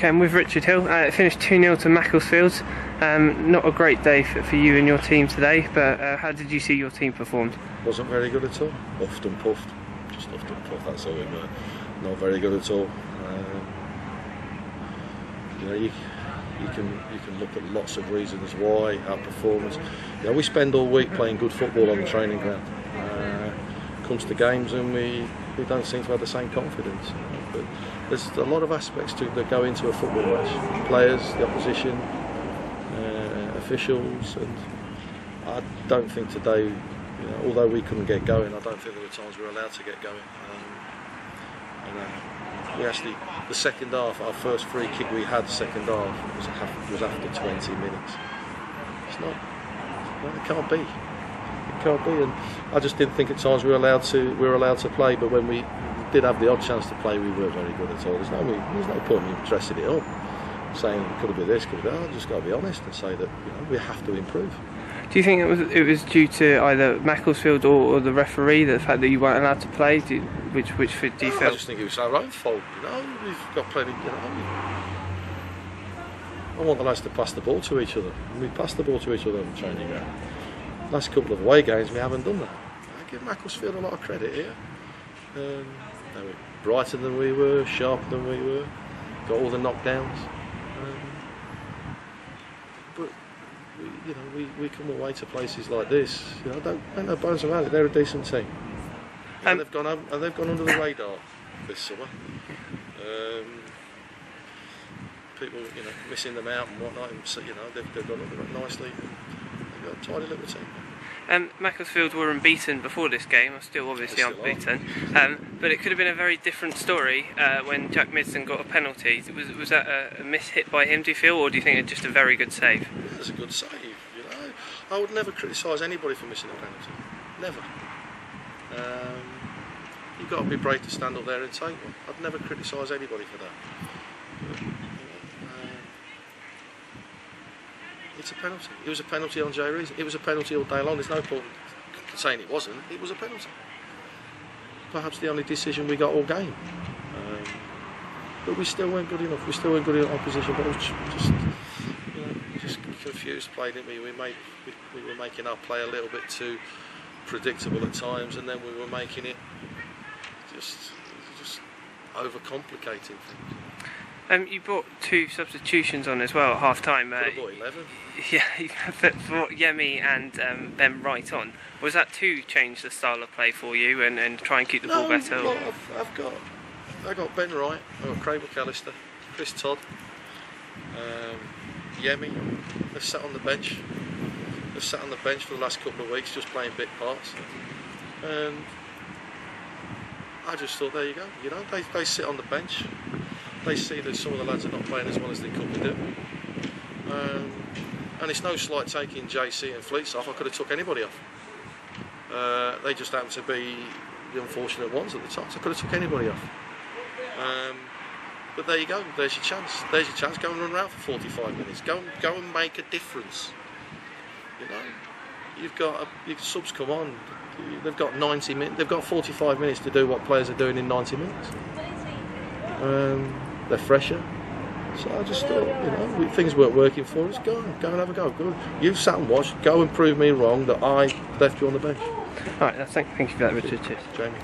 Okay, I'm with Richard Hill. It finished 2-0 to Macclesfield. Not a great day for you and your team today, but how did you see your team performed? Wasn't very good at all. Huffed and puffed. Just huffed and puffed, that's all we were. Not very good at all. You can look at lots of reasons why our performance. We spend all week playing good football on the training ground. Comes to games and we don't seem to have the same confidence. But there's a lot of aspects that go into a football match. Players, the opposition, officials, and I don't think today, although we couldn't get going, I don't think there were times we were allowed to get going. We actually, the second half, our first free kick we had, the second half was after 20 minutes. It's not. It can't be. It can't be. And I just didn't think at times we were allowed to play. But when we did have the odd chance to play, we weren't very good at all. There's no point in dressing it up, saying it could have been this, could have been that. I've just got to be honest and say that we have to improve. Do you think it was due to either Macclesfield or the referee, the fact that you weren't allowed to play? Which do you feel? I just think it was our own fault. We've got plenty. I want the lads to pass the ball to each other. We pass the ball to each other on the training ground. Last couple of away games, we haven't done that. I give Macclesfield a lot of credit here. They were brighter than we were, sharper than we were. Got all the knockdowns. But we come away to places like this. Don't no bones about it. They're a decent team. And they've gone under the radar this summer. People, missing them out and whatnot. And so, they've gone under nicely. They've got a tidy little team. Macclesfield were unbeaten before this game, still obviously unbeaten, but it could have been a very different story when Jack Midson got a penalty. Was that a miss hit by him, do you feel, or do you think it's just a very good save? It was a good save, I would never criticise anybody for missing a penalty, never. You've got to be brave to stand up there and take one. I'd never criticise anybody for that. It's a penalty. It was a penalty on Jay Rees. It was a penalty all day long. There's no point saying it wasn't. It was a penalty. Perhaps the only decision we got all game. But we still weren't good enough. We still weren't good in opposition. But it was just confused play, didn't we? We were making our play a little bit too predictable at times, and then we were making it just overcomplicating things. You brought 2 substitutions on as well at half time. Could have brought 11. Yeah, you brought Yemi and Ben Wright on. Was that to change the style of play for you and try and keep the ball better? No, I've got Ben Wright, I've got Craig McAllister, Chris Todd, Yemi. They've sat on the bench. They've sat on the bench for the last couple of weeks, just playing bit parts. And I just thought, there you go. They sit on the bench. They see that some of the lads are not playing as well as they could be doing. And it's no slight taking JC and Fleets off. I could have took anybody off. They just happened to be the unfortunate ones at the top, so I could have took anybody off. But there you go, there's your chance. There's your chance. Go and run around for 45 minutes. Go and make a difference. You've got your subs come on. They've got 90 minutes. They've got 45 minutes to do what players are doing in 90 minutes. They're fresher. So I just thought, things weren't working for us. Go and have a go. Good. You've sat and watched. Go and prove me wrong that I left you on the bench. All right, thank you for that, Richard. Cheers. Jamie.